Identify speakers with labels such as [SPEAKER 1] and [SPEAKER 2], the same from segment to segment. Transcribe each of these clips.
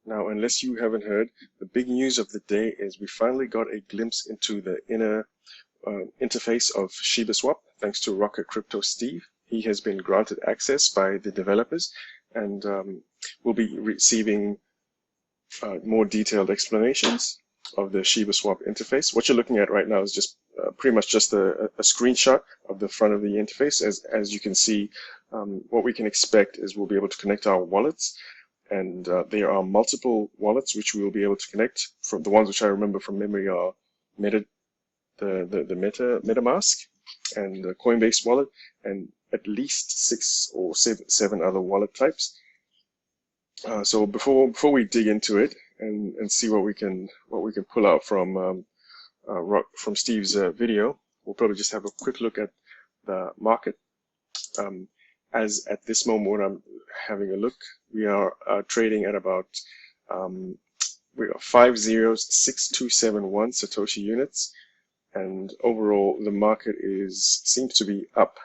[SPEAKER 1] Now, unless you haven't heard, the big news of the day is we finally got a glimpse into the inner interface of ShibaSwap, thanks to Rocket Crypto Steve. He has been granted access by the developers, and we'll be receiving more detailed explanations of the ShibaSwap interface. What you're looking at right now is just pretty much just a screenshot of the front of the interface. As you can see, what we can expect is we'll be able to connect our wallets, and there are multiple wallets which we will be able to connect. From the ones which I remember from memory are the MetaMask and the Coinbase wallet, and at least 6 or 7 other wallet types. So before we dig into it and see what we can pull out from Steve's video, we'll probably just have a quick look at the market. As at this moment when I'm having a look, we are trading at about 506271 Satoshi units, and overall the market seems to be up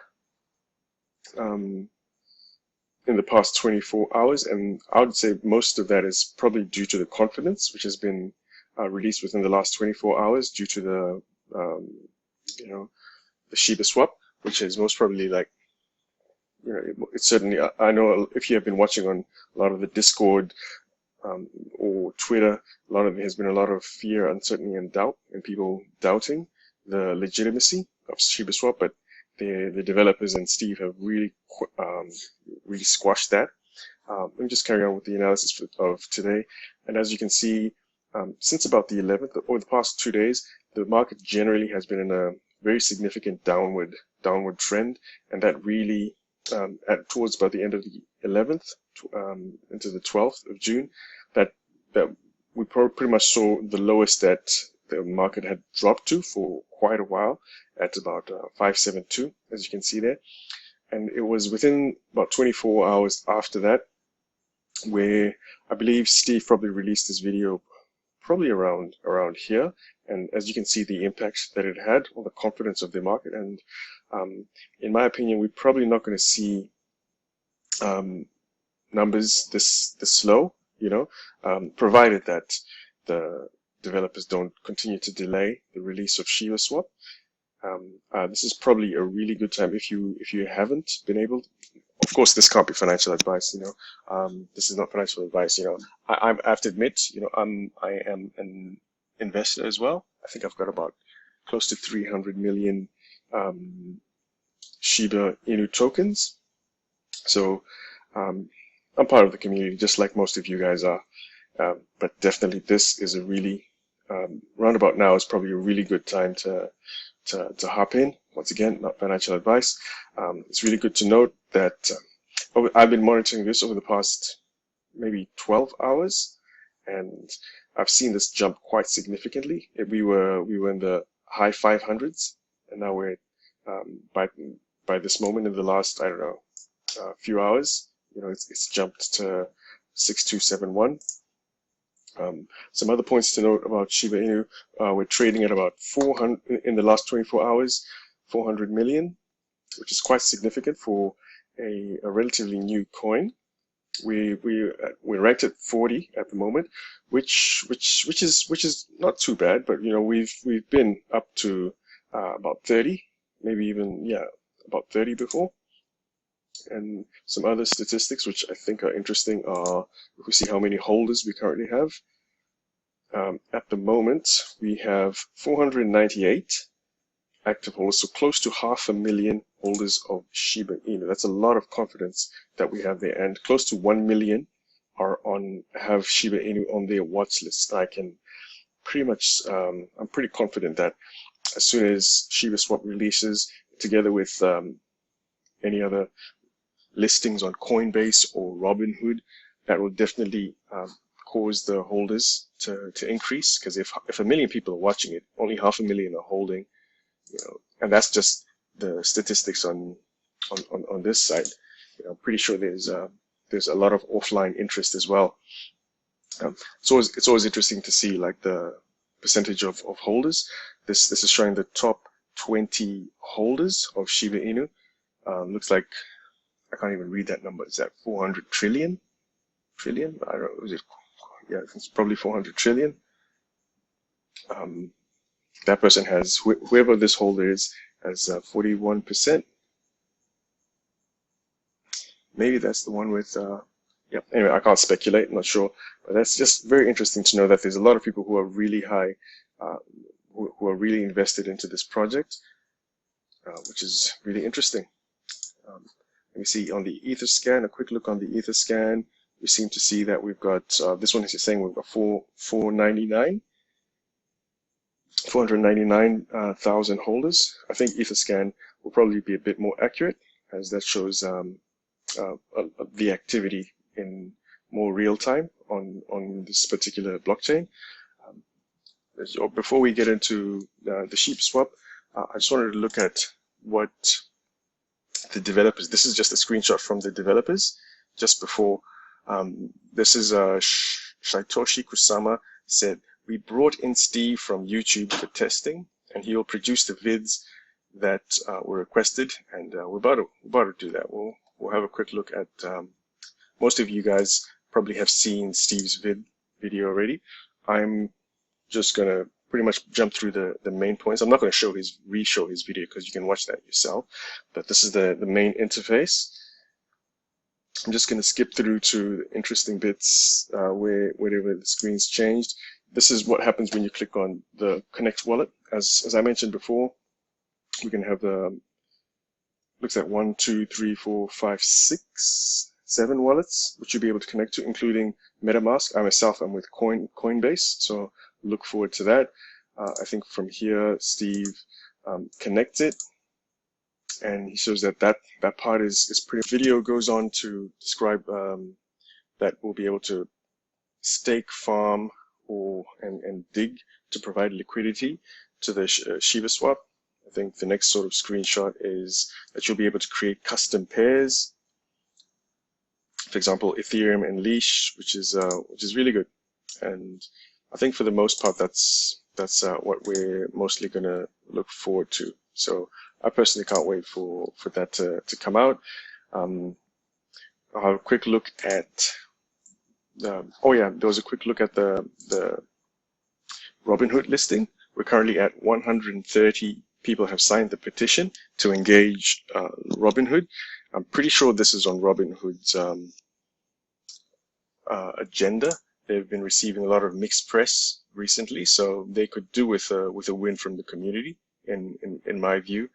[SPEAKER 1] in the past 24 hours, and I would say most of that is probably due to the confidence which has been released within the last 24 hours due to the the ShibaSwap, which is most probably like, it's certainly, I know if you have been watching on a lot of the Discord or Twitter, a lot of there has been a lot of fear, uncertainty, and doubt, and people doubting the legitimacy of ShibaSwap, but the developers and Steve have really squashed that. Let me just carry on with the analysis of today. And as you can see, since about the 11th, or the past 2 days, the market generally has been in a very significant downward trend, and that really towards about the end of the 11th into the 12th of June, that we pretty much saw the lowest that the market had dropped to for quite a while, at about 572, as you can see there. And it was within about 24 hours after that where I believe Steve probably released this video probably around here, and as you can see the impact that it had on the confidence of the market. And in my opinion, we're probably not going to see numbers this low, provided that the developers don't continue to delay the release of ShibaSwap. This is probably a really good time if you haven't been able to. Of course, this can't be financial advice, this is not financial advice, I have to admit, I am an investor as well. I think I've got about close to 300 million Shiba Inu tokens. So I'm part of the community, just like most of you guys are. But definitely this is a really, roundabout now is probably a really good time to hop in. Once again, not financial advice. It's really good to note that I've been monitoring this over the past maybe 12 hours, and I've seen this jump quite significantly. We were in the high 500s, and now we're by this moment in the last, I don't know, few hours, it's jumped to 6271. Some other points to note about Shiba Inu: we're trading at about 400 in the last 24 hours, 400 million, which is quite significant for a relatively new coin. We're ranked at 40 at the moment, which is not too bad, but we've been up to about 30, maybe even about 30 before. And some other statistics which I think are interesting are, if we see how many holders we currently have. At the moment, we have 498 active holders, so close to 500,000 holders of Shiba Inu. That's a lot of confidence that we have there, and close to 1 million have Shiba Inu on their watch list. I can pretty much, I'm pretty confident that as soon as ShibaSwap releases, together with any other listings on Coinbase or Robinhood, that will definitely cause the holders to increase, because if 1 million people are watching it, only 500,000 are holding, and that's just the statistics on this side. I'm pretty sure there's a lot of offline interest as well. It's always interesting to see like the percentage of holders. This is showing the top 20 holders of Shiba Inu. Looks like, I can't even read that number. Is that 400 trillion? I don't know. Is it yeah, it's probably 400 trillion. That person has, whoever this holder is, has 41%. Maybe that's the one with, yeah, anyway, I can't speculate, I'm not sure. But that's just very interesting to know that there's a lot of people who are really high, who are really invested into this project, which is really interesting. Let me see on the Etherscan, a quick look on the Etherscan. We seem to see that we've got, this one is saying we've got 499,000 holders. I think Etherscan will probably be a bit more accurate, as that shows the activity in more real time on this particular blockchain. Before we get into the ShibaSwap, I just wanted to look at what the developers, this is just a screenshot from the developers just before. This is Satoshi Kusama said, "We brought in Steve from YouTube for testing, and he'll produce the vids that were requested, and we're about to do that. We'll have a quick look at, most of you guys probably have seen Steve's video already. I'm just going to pretty much jump through the main points. I'm not going to re-show his video because you can watch that yourself, but this is the main interface. I'm just going to skip through to interesting bits wherever the screen's changed. This is what happens when you click on the Connect wallet. As I mentioned before, we can have the, looks at 1, 2, 3, 4, 5, 6, 7 wallets, which you'll be able to connect to, including MetaMask. I myself am with Coinbase, so look forward to that. I think from here, Steve connects it, and he shows that part is pretty. Video goes on to describe that we'll be able to stake, farm, and dig to provide liquidity to the ShibaSwap. I think the next sort of screenshot is that you'll be able to create custom pairs. For example, Ethereum and Leash, which is really good. And I think for the most part, that's what we're mostly going to look forward to. So I personally can't wait for that to come out. I'll have a quick look at. Oh yeah, there was a quick look at the Robinhood listing. We're currently at 130 people have signed the petition to engage Robinhood. I'm pretty sure this is on Robinhood's agenda. They've been receiving a lot of mixed press recently, so they could do with a win from the community. In my view,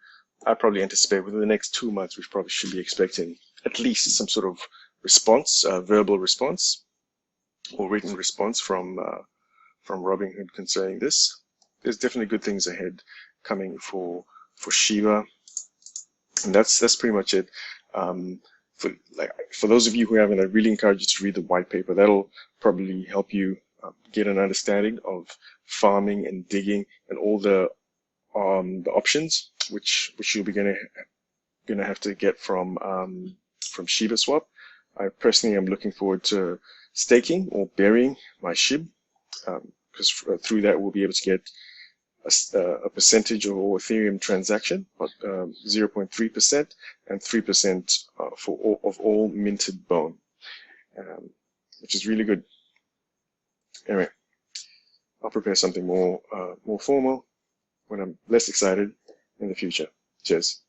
[SPEAKER 1] I probably anticipate within the next 2 months we probably should be expecting at least some sort of response, verbal response or written response from Robinhood concerning this. There's definitely good things ahead coming for Shiba, and that's pretty much it. For those of you who haven't, I really encourage you to read the white paper. That'll probably help you get an understanding of farming and digging and all the options which you'll be gonna have to get from ShibaSwap. I personally am looking forward to staking or burying my SHIB, because through that we'll be able to get a percentage of all Ethereum transaction, 0.3% and 3% of all minted bone, which is really good. Anyway, I'll prepare something more formal when I'm less excited in the future. Cheers.